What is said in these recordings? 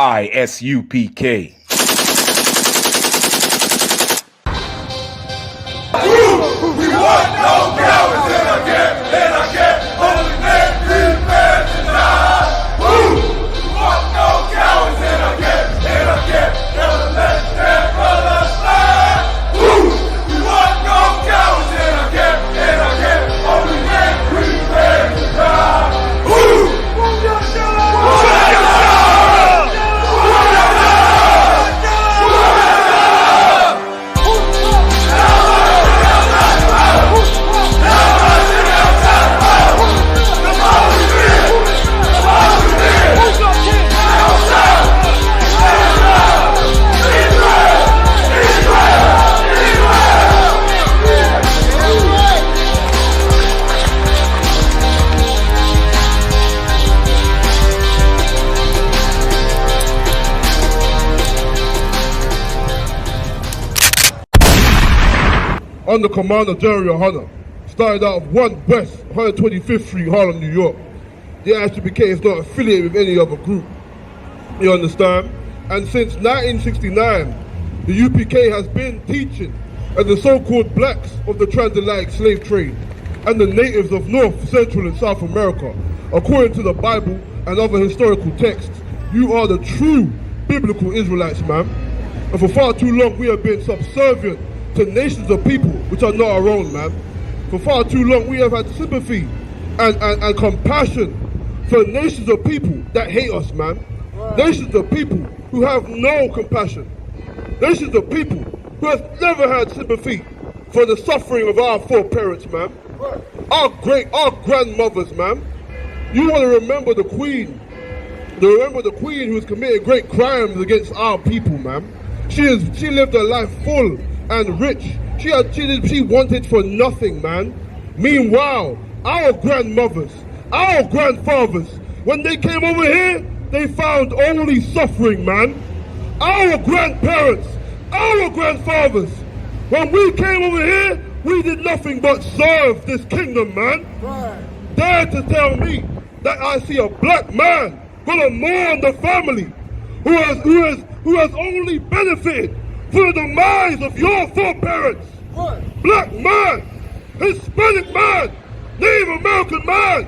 ISUPK. We want no cowards in our camp, only men, free men to die. We want no cowards in our camp, never let their brothers lie. We want no cowards in our camp, only men, free men to die. Under Commander Jerry O'Hara, started out of 1 West, 125th Street, Harlem, New York. The ISUPK is not affiliated with any other group, you understand? And since 1969, the UPK has been teaching as the so-called blacks of the transatlantic slave trade and the natives of North, Central and South America, according to the Bible and other historical texts, you are the true biblical Israelites, man. And for far too long, we have been subservient to nations of people which are not our own, man. For far too long, we have had sympathy and compassion for nations of people that hate us, man. Right. Nations of people who have no compassion. Nations of people who have never had sympathy for the suffering of our foreparents, man. Right. Our grandmothers, man. You want to remember the Queen. Remember the Queen who has committed great crimes against our people, man. She lived her life full and rich. She wanted for nothing, man. Meanwhile, our grandmothers, our grandfathers, when they came over here, they found only suffering, man. Our grandparents, our grandfathers, when we came over here, we did nothing but serve this kingdom, man. Right. Dare to tell me that I see a black man gonna mourn the family who has only benefited for the demise of your foreparents. What? Black man, Hispanic man, Native American man,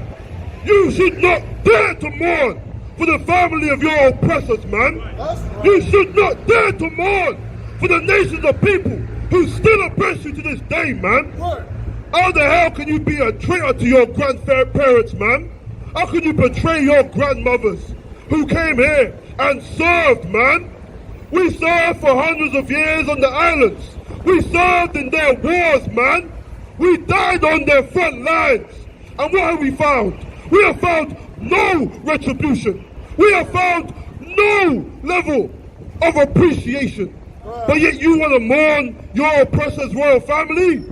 you should not dare to mourn for the family of your oppressors, man. Right. You should not dare to mourn for the nations of people who still oppress you to this day, man. What? How the hell can you be a traitor to your grandparents, man? How can you betray your grandmothers who came here and served, man? We served for hundreds of years on the islands. We served in their wars, man. We died on their front lines. And what have we found? We have found no retribution. We have found no level of appreciation. Right. But yet you want to mourn your oppressor's royal family?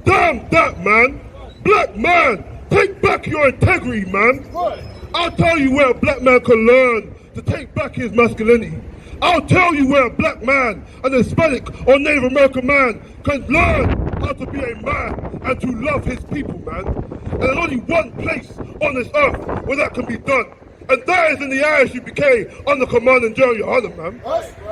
Damn that, man. Black man, take back your integrity, man. Right. I'll tell you where a black man can learn to take back his masculinity. I'll tell you where a black man, an Hispanic or Native American man can learn how to be a man and to love his people, man. And there's only one place on this earth where that can be done. And that is in the ISUPK under Commander Jerry O'Hara, man.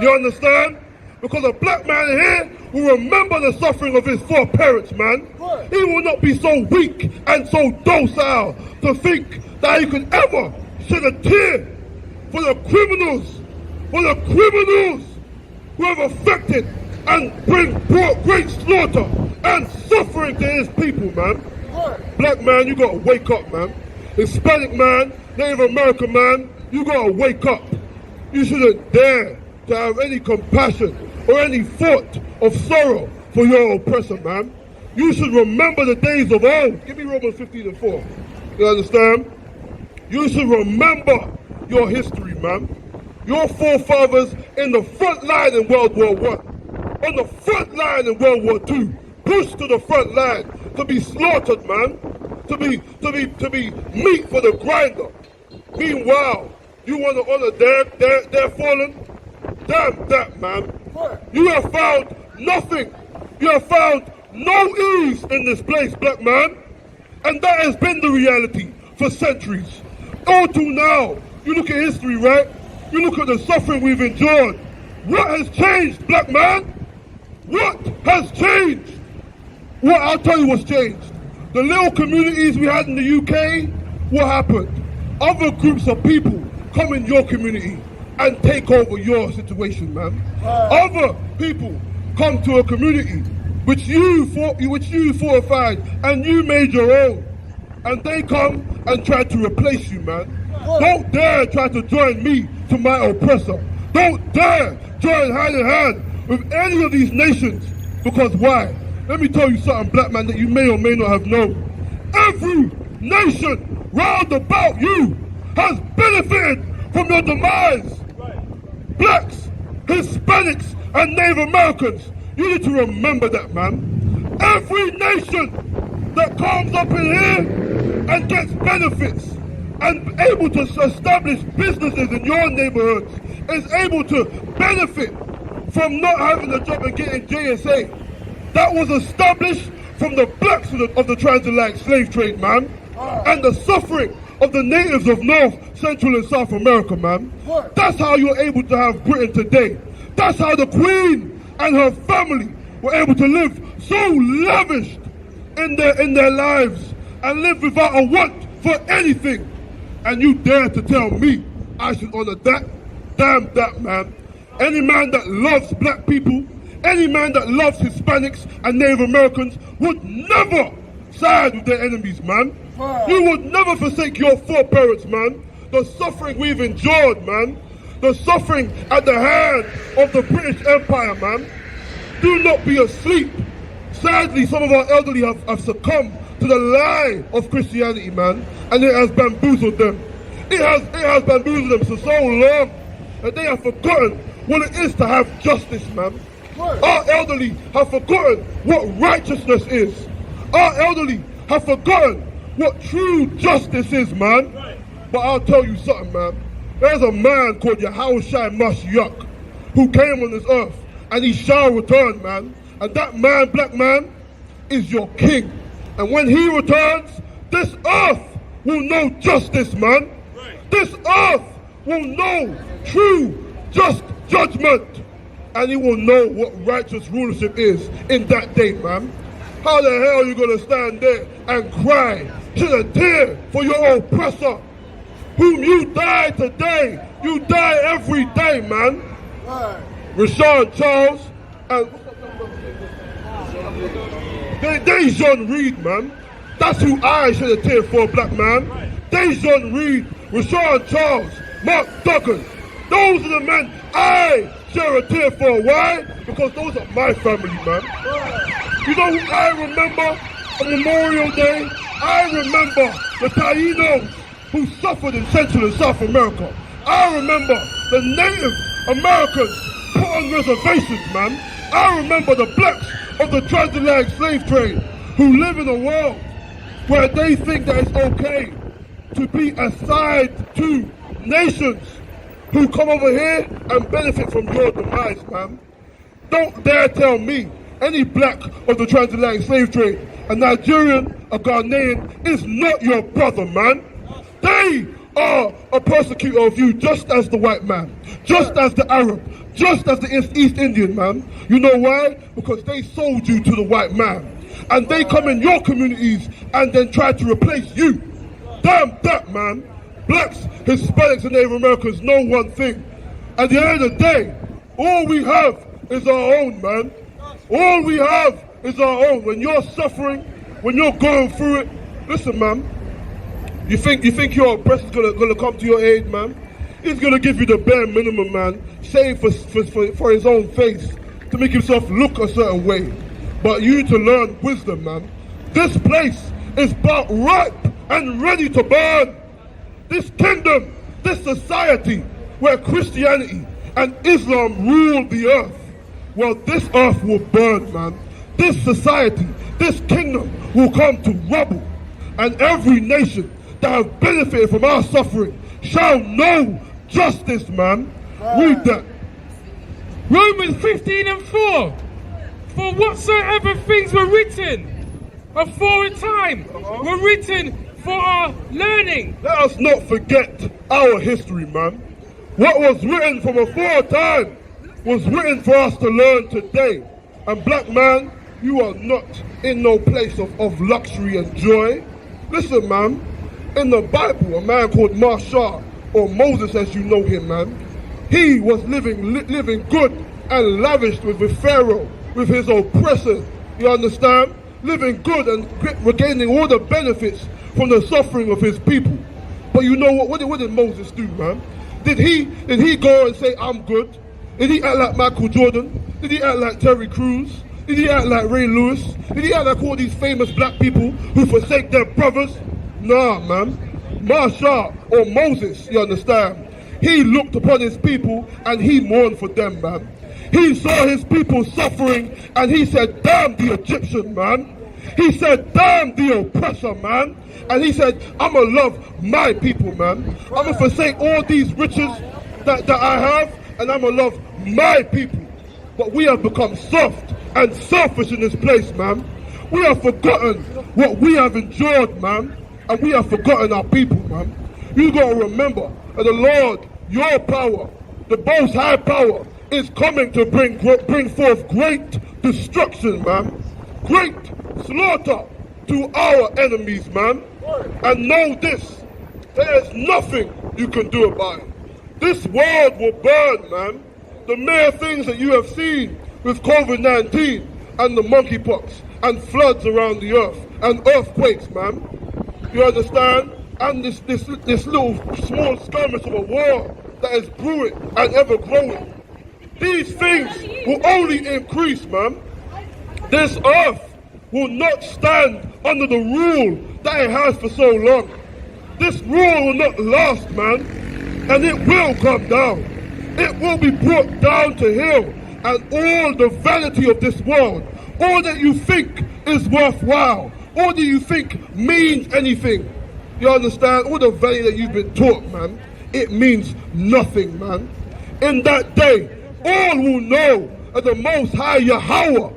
You understand? Because a black man here will remember the suffering of his foreparents, man. He will not be so weak and so docile to think that he could ever shed a tear for the criminals who have affected and brought great slaughter and suffering to his people, man. Black man, you gotta wake up, man. Hispanic man, Native American man, you gotta wake up. You shouldn't dare to have any compassion or any thought of sorrow for your oppressor, man. You should remember the days of old. Give me Romans 15:4. You understand? You should remember your history, man. Your forefathers in the front line in World War I, on the front line in World War II, pushed to the front line to be slaughtered, man, to be meat for the grinder. Meanwhile, you want to honor their fallen? Damn that, man. You have found nothing. You have found no ease in this place, black man. And that has been the reality for centuries. All to now, you look at history, right? You look at the suffering we've endured. What has changed, black man? What has changed? Well, I'll tell you what's changed. The little communities we had in the UK, what happened? Other groups of people come in your community and take over your situation, man. Other people come to a community which you fortified and you made your own, and they come and try to replace you, man. Don't dare try to join me to my oppressor. Don't dare join hand in hand with any of these nations, because why? Let me tell you something, black man, that you may or may not have known. Every nation round about you has benefited from your demise. Blacks, Hispanics, and Native Americans, you need to remember that, man. Every nation that comes up in here and gets benefits and able to establish businesses in your neighborhoods is able to benefit from not having a job and getting JSA. That was established from the blacks of the transatlantic slave trade, man, and the suffering of the natives of North, Central, and South America, man. That's how you're able to have Britain today. That's how the Queen and her family were able to live so lavished in their lives and live without a want for anything. And you dare to tell me I should honor that? Damn that, man. Any man that loves black people, any man that loves Hispanics and Native Americans would never side with their enemies, man. You would never forsake your foreparents, man. The suffering we've endured, man. The suffering at the hand of the British Empire, man. Do not be asleep. Sadly, some of our elderly have succumbed to the lie of Christianity, man, and it has bamboozled them. It has bamboozled them for so long that they have forgotten what it is to have justice, man. Our elderly have forgotten what righteousness is. Our elderly have forgotten what true justice is, man. But I'll tell you something, man. There's a man called Yahushua Mashiach who came on this earth, and he shall return, man. And that man, black man, is your king. And when he returns, this earth will know justice, man. This earth will know true, just judgment. And he will know what righteous rulership is in that day, man. How the hell are you going to stand there and cry, shed a tear for your oppressor? Whom you die today, you die every day, man. Rashawn Charles and Dejon Reed, man. That's who I shed a tear for, black man. Dejon Reed, Rashawn Charles, Mark Duggan. Those are the men I share a tear for. Why? Because those are my family, man. You know who I remember on Memorial Day? I remember the Tainos who suffered in Central and South America. I remember the Native Americans put on reservations, man. I remember the blacks of the transatlantic slave trade who live in a world where they think that it's okay to be assigned to nations who come over here and benefit from your demise, man. Don't dare tell me any black of the transatlantic slave trade, a Nigerian, a Ghanaian, is not your brother, man. They are a persecutor of you just as the white man, just as the Arab, just as the East Indian, man. You know why? Because they sold you to the white man. And they come in your communities and then try to replace you. Damn that, man. Blacks, Hispanics, and Native Americans know one thing. At the end of the day, all we have is our own, man. All we have is our own. When you're suffering, when you're going through it, listen, man. You think your oppressor's gonna come to your aid, man? He's gonna give you the bare minimum, man, save for his own face, to make himself look a certain way. But you need to learn wisdom, man. This place is about ripe and ready to burn. This kingdom, this society where Christianity and Islam rule the earth, well, this earth will burn, man. This society, this kingdom will come to rubble. And every nation that have benefited from our suffering shall know justice, man. Read that. Romans 15:4. For whatsoever things were written aforetime were written for our learning. Let us not forget our history, man. What was written from aforetime was written for us to learn today. And black man, you are not in no place of luxury and joy. Listen, man, in the Bible, a man called Marshall, or Moses as you know him, man, he was living good and lavished with Pharaoh, with his oppressors, you understand? Living good and regaining all the benefits from the suffering of his people. But you know what did Moses do, man? Did he go and say, I'm good? Did he act like Michael Jordan? Did he act like Terry Crews? Did he act like Ray Lewis? Did he act like all these famous black people who forsake their brothers? Nah, man. Marshall, or Moses, you understand? He looked upon his people and he mourned for them, man. He saw his people suffering and he said, damn the Egyptian, man. He said, damn the oppressor, man. And he said, I'ma love my people, man. I'ma forsake all these riches that I have, and I'ma love my people. But we have become soft and selfish in this place, man. We have forgotten what we have endured, man. And we have forgotten our people, man. You gotta remember that the Lord, your power, the most high power, is coming to bring forth great destruction, man. Great slaughter to our enemies, man. And know this, there is nothing you can do about it. This world will burn, man. The mere things that you have seen with COVID-19 and the monkeypox and floods around the earth and earthquakes, man. You understand? And this little small skirmish of a war that is brewing and ever growing. These things will only increase, man. This earth will not stand under the rule that it has for so long. This rule will not last, man, and it will come down. It will be brought down to heel, and all the vanity of this world, all that you think is worthwhile, all that you think means anything, you understand? All the value that you've been taught, man, it means nothing, man. In that day, all will know that the Most High Yahweh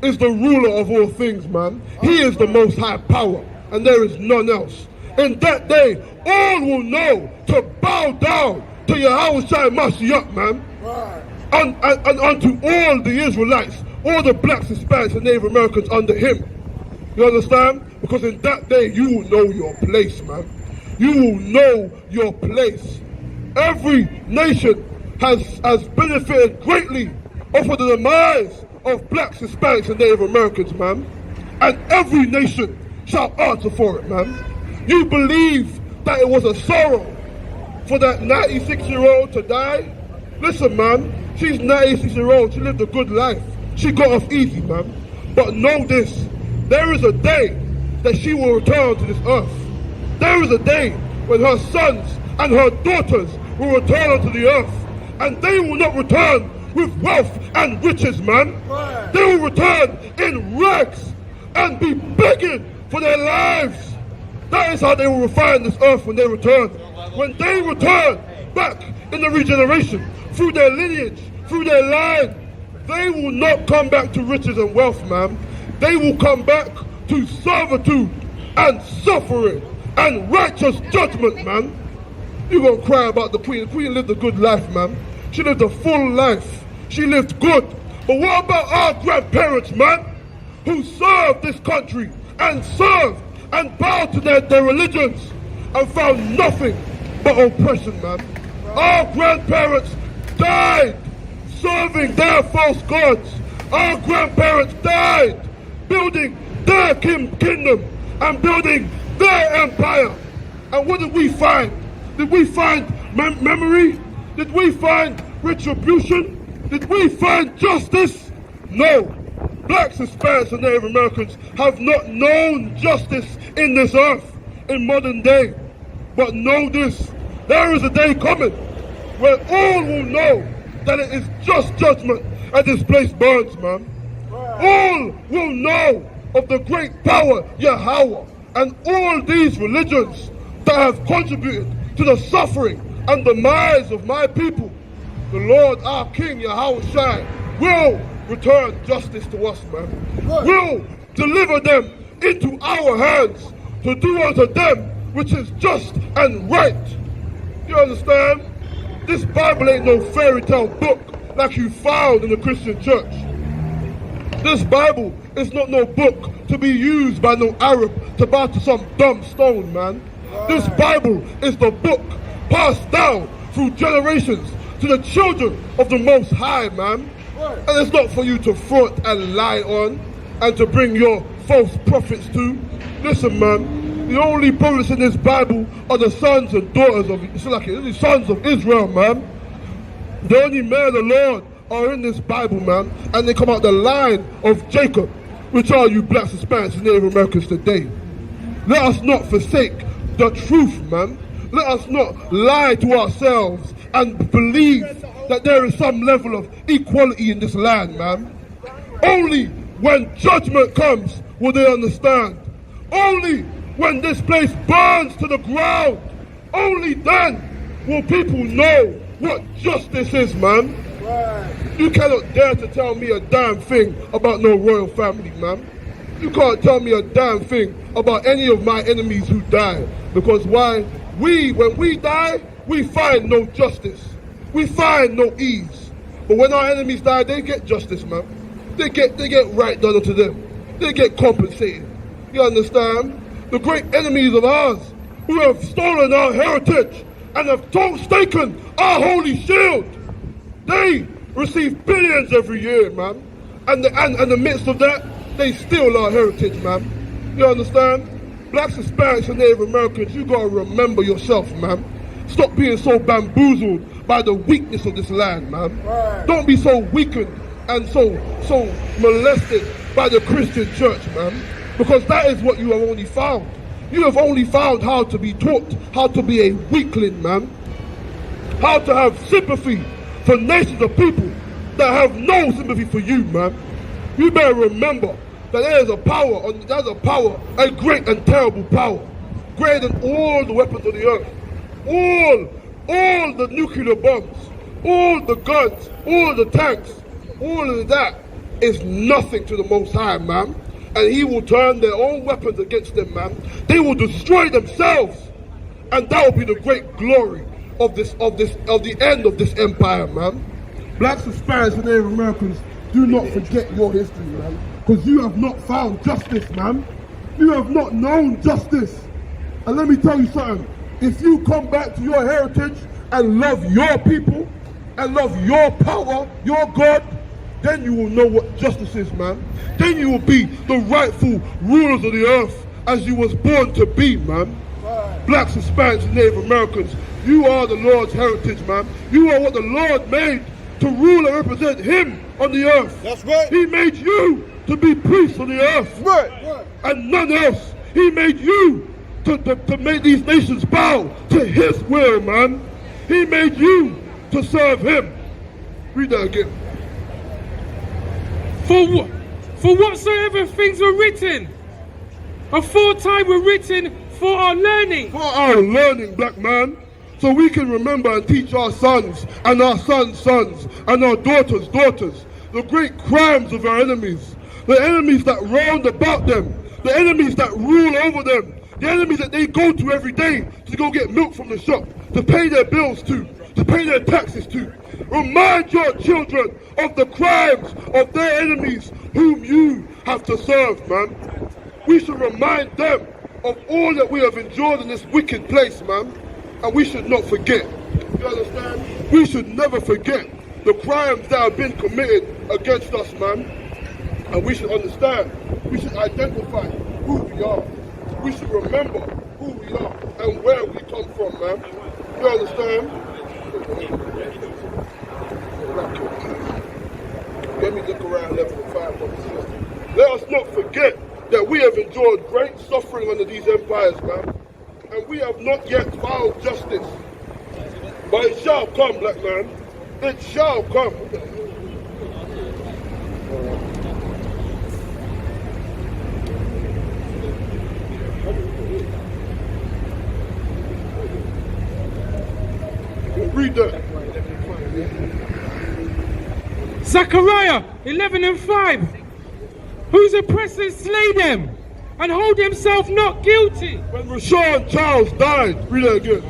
is the ruler of all things, man. He is the Most High power, and there is none else. In that day, all will know to bow down to Yahweh Shai Mashiach, man. And unto all the Israelites, all the blacks, Hispanics, and Native Americans under him. You understand? Because in that day, you will know your place, man. You will know your place. Every nation has benefited greatly off of the demise of blacks, Hispanics, and Native Americans, man. And every nation shall answer for it, man. You believe that it was a sorrow for that 96-year-old to die? Listen, man, she's 96-year-old. She lived a good life. She got off easy, man. But know this, there is a day that she will return to this earth. There is a day when her sons and her daughters will return unto the earth. And they will not return with wealth and riches, man. They will return in rags and be begging for their lives. That is how they will find this earth when they return. When they return back in the regeneration, through their lineage, through their line, they will not come back to riches and wealth, man. They will come back to servitude and suffering and righteous judgment, man. You're going to cry about the Queen. The Queen lived a good life, man. She lived a full life. She lived good. But what about our grandparents, man, who served this country and served and bowed to their religions and found nothing but oppression, man? Our grandparents died serving their false gods. Our grandparents died building their kingdom and building their empire. And what did we find? Did we find memory? Did we find retribution? Did we find justice? No. Blacks, Hispanics, and Native Americans have not known justice in this earth in modern day. But know this, there is a day coming where all will know that it is just judgment and this place burns, man. All will know of the great power, Yahweh, and all these religions that have contributed to the suffering and demise of my people. The Lord, our King, Yahweh Shai, will return justice to us, man. Will deliver them into our hands to do unto them which is just and right. You understand? This Bible ain't no fairy tale book like you found in the Christian church. This Bible is not no book to be used by no Arab to bow to some dumb stone, man. This Bible is the book passed down through generations to the children of the Most High, man. And it's not for you to front and lie on and to bring your false prophets to. Listen, man, the only prophets in this Bible are the sons and daughters of, it's like the sons of Israel, man. The only men of the Lord are in this Bible, man, and they come out the line of Jacob, which are you blacks, Hispanics, and Native Americans today. Let us not forsake the truth, man. Let us not lie to ourselves and believe that there is some level of equality in this land, man. Only when judgment comes will they understand. Only when this place burns to the ground, only then will people know what justice is, man. You cannot dare to tell me a damn thing about no royal family, man. You can't tell me a damn thing about any of my enemies who died. Because why? When we die, we find no justice. We find no ease. But when our enemies die, they get justice, man. They get right done unto them. They get compensated. You understand? The great enemies of ours who have stolen our heritage and have taken our holy shield, they receive billions every year, man. And in the midst of that, they steal our heritage, man. You understand? Blacks, Hispanics, and Native Americans, you gotta remember yourself, man. Stop being so bamboozled by the weakness of this land, man. Don't be so weakened and so molested by the Christian church, man. Because that is what you have only found. You have only found how to be taught how to be a weakling, man. How to have sympathy for nations of people that have no sympathy for you, man. You better remember that there's a power, a great and terrible power, greater than all the weapons of the earth, all the nuclear bombs, all the guns, all the tanks, all of that is nothing to the Most High, man. And he will turn their own weapons against them, man. They will destroy themselves, and that will be the great glory of the end of this empire, man. Blacks, Hispanics, and Native Americans, do not forget your history, man. Because you have not found justice, man. You have not known justice. And let me tell you something. If you come back to your heritage and love your people and love your power, your God, then you will know what justice is, man. Then you will be the rightful rulers of the earth as you was born to be, man. Blacks, Hispanics, and Native Americans, you are the Lord's heritage, man. You are what the Lord made to rule and represent him on the earth. That's right. He made you to be priests on the earth. Right. And none else. He made you to make these nations bow to his will, man. He made you to serve him. Read that again. For whatsoever things were written, aforetime were written for our learning. For our learning, black man. So we can remember and teach our sons and our sons' sons and our daughters' daughters the great crimes of our enemies. The enemies that round about them. The enemies that rule over them. The enemies that they go to every day to go get milk from the shop, to pay their bills to pay their taxes to. Remind your children of the crimes of their enemies whom you have to serve, man. We should remind them of all that we have endured in this wicked place, man. And we should not forget. You understand? We should never forget the crimes that have been committed against us, man. And we should understand. We should identify who we are. We should remember who we are and where we come from, man. You understand? Let me look around level 5. Let us not forget that we have endured great suffering under these empires, man. And we have not yet found justice. But it shall come, black man. It shall come. Read that. Zechariah 11:5. Whose oppressors slay them and hold himself not guilty. When Rashawn Charles died, read that again.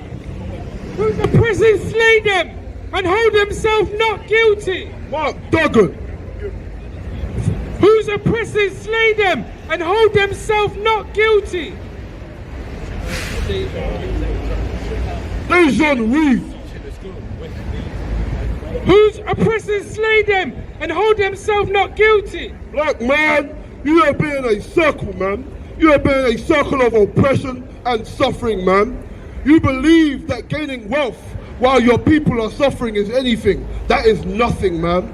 Whose oppressors slay them and hold themselves not guilty. Mark Duggan. Whose oppressors slay them and hold themselves not guilty. Dejan Reed. Whose oppressors slay them and hold themselves not guilty. Black man, you have been in a circle, man. You have been in a circle of oppression and suffering, man. You believe that gaining wealth while your people are suffering is anything. That is nothing, man.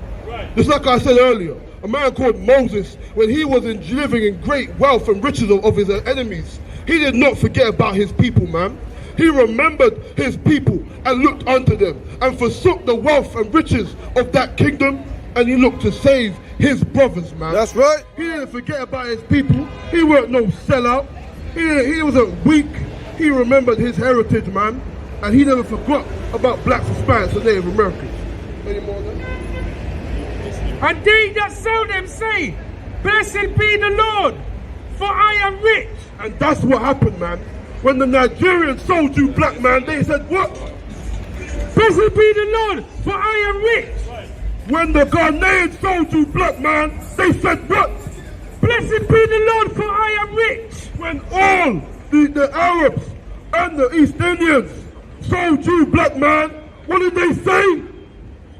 Just like I said earlier, a man called Moses, when he was living in great wealth and riches of his enemies, he did not forget about his people, man. He remembered his people and looked unto them and forsook the wealth and riches of that kingdom, and he looked to save his brothers, man. That's right. He didn't forget about his people. He weren't no sellout. He wasn't weak. He remembered his heritage, man, and he never forgot about blacks, Hispanics, and Native Americans. Any more than that? And they that sell them say, Blessed be the Lord, for I am rich. And that's what happened, man. When the Nigerians sold you, black man, they said what? Blessed be the Lord, for I am rich. When the Ghanaians sold you, black man, they said what? Blessed be the Lord, for I am rich. When all the Arabs and the East Indians sold you, black man, what did they say?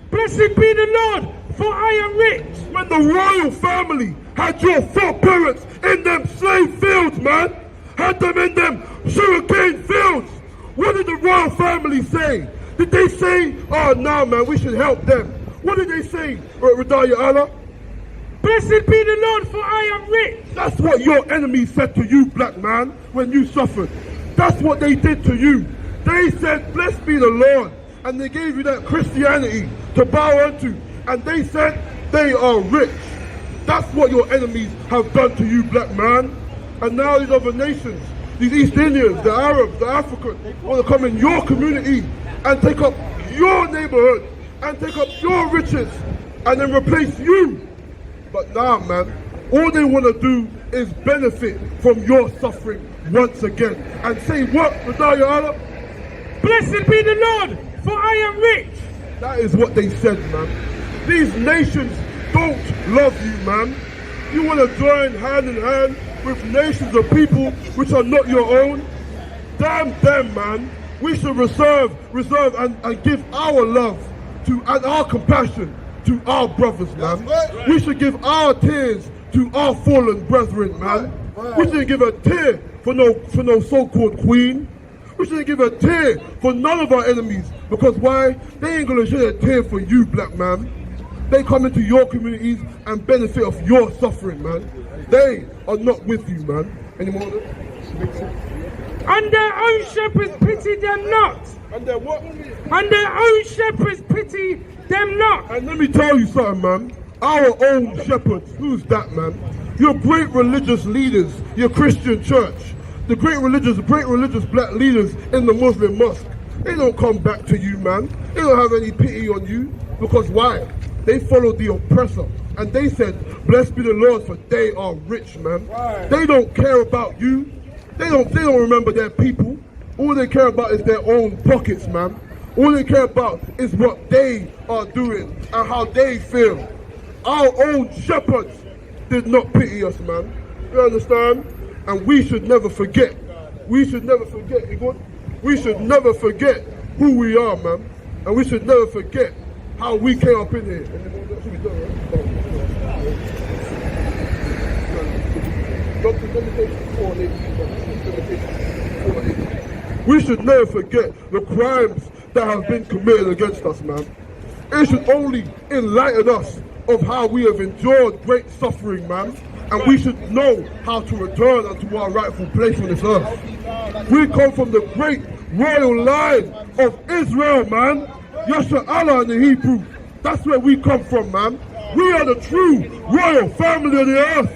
Blessed be the Lord, for I am rich. When the royal family had your foreparents in them slave fields, man, had them in them sugarcane fields, what did the royal family say? Did they say, oh, no, man, we should help them? What did they say, Radaya Allah? Blessed be the Lord, for I am rich. That's what your enemies said to you, black man, when you suffered. That's what they did to you. They said, blessed be the Lord. And they gave you that Christianity to bow unto. And they said, they are rich. That's what your enemies have done to you, black man. And now these other nations, these East Indians, the Arabs, the Africans, want to come in your community and take up your neighborhood and take up your riches and then replace you. But now, man, all they want to do is benefit from your suffering once again. And say what, Radaya Allah? Blessed be the Lord, for I am rich. That is what they said, man. These nations don't love you, man. You want to join hand in hand with nations of people which are not your own? Damn them, man. We should reserve and give our love to and our compassion to our brothers, man. Right. We should give our tears to our fallen brethren, man. Right. We shouldn't give a tear for no so-called queen. We shouldn't give a tear for none of our enemies, because why? They ain't gonna shed a tear for you, black man. They come into your communities and benefit of your suffering, man. They are not with you, man. Any more? And their own shepherds pity them not. And then what? And their own shepherds pity them not. And let me tell you something, man. Our own shepherds, who's that, man? Your great religious leaders, your Christian church, the great religious black leaders in the Muslim mosque, they don't come back to you, man. They don't have any pity on you. Because why? They followed the oppressor. And they said, blessed be the Lord, for they are rich, man. Right. They don't care about you. They don't remember their people. All they care about is their own pockets, man. All they care about is what they are doing and how they feel. Our own shepherds did not pity us, man. You understand? And we should never forget. We should never forget, we should never forget who we are, man. And we should never forget how we came up in here. We should never forget the crimes that have been committed against us, man. It should only enlighten us of how we have endured great suffering, man. And we should know how to return unto our rightful place on this earth. We come from the great royal line of Israel, man. Yasha Allah in the Hebrew. That's where we come from, man. We are the true royal family of the earth.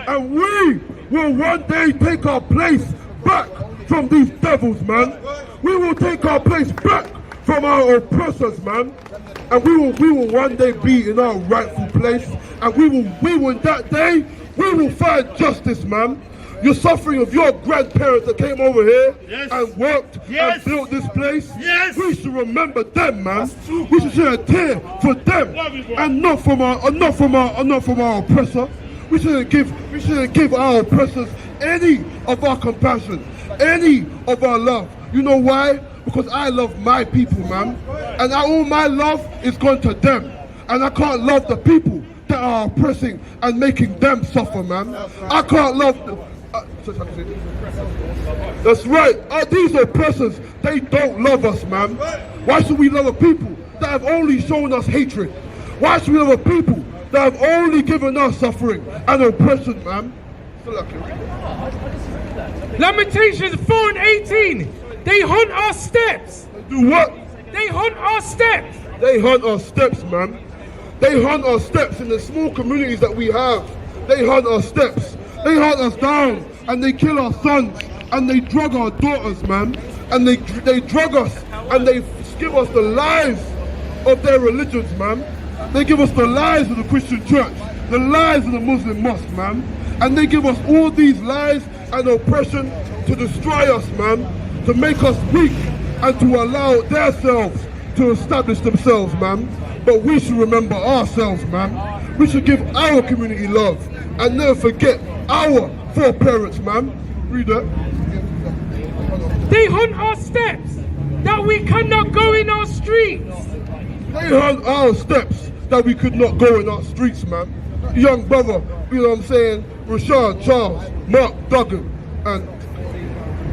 And we will one day take our place back from these devils, man. We will take our place back from our oppressors, man. And we will one day be in our rightful place. And we will in that day, we will find justice, man. You're suffering of your grandparents that came over here and worked Yes. and built this place. Yes. We should remember them, man. We should shed a tear for them and not from our oppressor. We shouldn't give our oppressors any of our compassion, any of our love. You know why? Because I love my people, man. And all my love is gone to them. And I can't love the people that are oppressing and making them suffer, man. I can't love them. That's right. These oppressors, they don't love us, man. Why should we love a people that have only shown us hatred? Why should we love a people that have only given us suffering and oppression, man? Lamentations 4:18. They hunt our steps. They do what? They hunt our steps. They hunt our steps, man. They hunt our steps in the small communities that we have. They hunt our steps. They hunt us down and they kill our sons and they drug our daughters, man. And they drug us and they give us the lies of their religions, man. They give us the lies of the Christian church, the lies of the Muslim mosque, man. And they give us all these lies and oppression to destroy us, man, to make us weak and to allow themselves to establish themselves, man. But we should remember ourselves, man. We should give our community love and never forget our foreparents, man. Read that. They hunt our steps that we cannot go in our streets. They hunt our steps that we could not go in our streets, man. Young brother, you know what I'm saying? Rashad Charles, Mark Duggan, and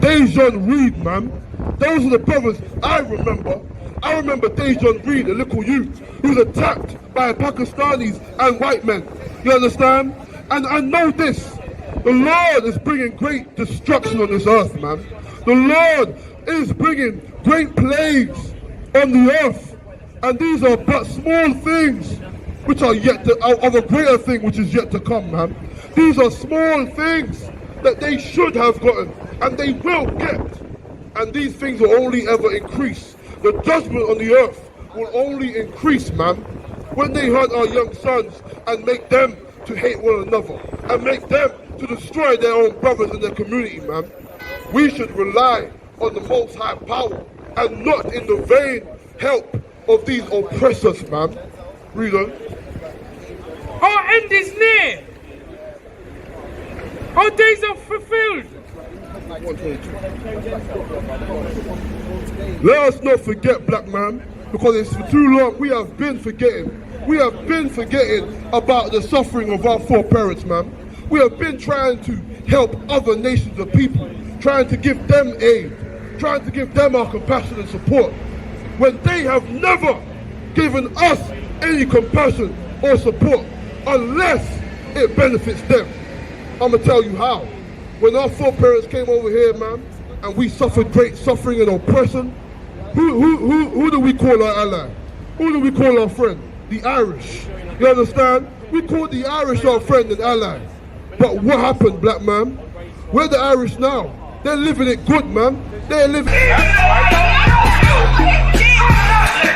Dejan Reed, man. Those are the brothers I remember. I remember Dejan Reed, a little youth, who was attacked by Pakistanis and white men. You understand? And I know this. The Lord is bringing great destruction on this earth, man. The Lord is bringing great plagues on the earth. And these are but small things which are yet to, of a greater thing which is yet to come, man. These are small things that they should have gotten and they will get. And these things will only ever increase. The judgment on the earth will only increase, man, when they hunt our young sons and make them to hate one another and make them to destroy their own brothers in their community, man. We should rely on the Most High power and not in the vain help of these oppressors, man. Read on. Our end is near. Our days are fulfilled. Let us not forget, black man, because it's for too long we have been forgetting. We have been forgetting about the suffering of our foreparents, man. We have been trying to help other nations of people, trying to give them aid, trying to give them our compassion and support, when they have never given us any compassion or support unless it benefits them. I'm gonna tell you how. When our foreparents came over here, man, and we suffered great suffering and oppression, who do we call our ally? Who do we call our friend? The Irish. You understand? We call the Irish our friend and ally. But what happened, black man? Where the Irish now? They're living it good, man. They're living it.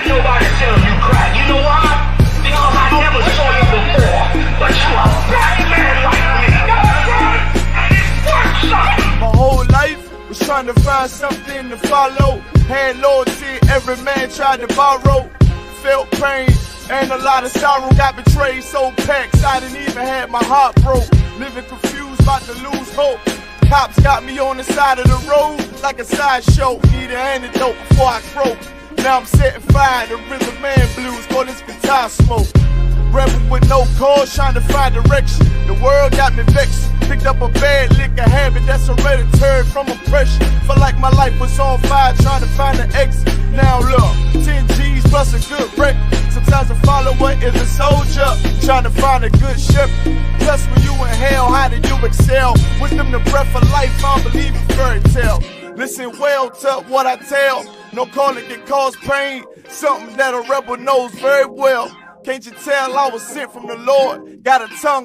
Nobody tell you cry. You know why? Because I never saw you before. But you a black man like me. And it works. My whole life was trying to find something to follow. Had loyalty, every man tried to borrow. Felt pain and a lot of sorrow. Got betrayed, sold packs. I didn't even have my heart broke. Living confused, about to lose hope. Cops got me on the side of the road like a sideshow. Need an antidote before I croak. Now I'm setting fire to rhythm man blues for this guitar smoke. Rebel with no cause, trying to find direction. The world got me vexed. Picked up a bad liquor habit that's hereditary from oppression. Felt like my life was on fire, trying to find an exit. Now look, 10 G's plus a good wreck. Sometimes a follower is a soldier, trying to find a good shepherd. Plus when you in hell, how did you excel? Wisdom the breath of life, I don't believe in fairy tale. Listen well to what I tell. No calling can cause pain. Something that a rebel knows very well. Can't you tell I was sent from the Lord? Got a tongue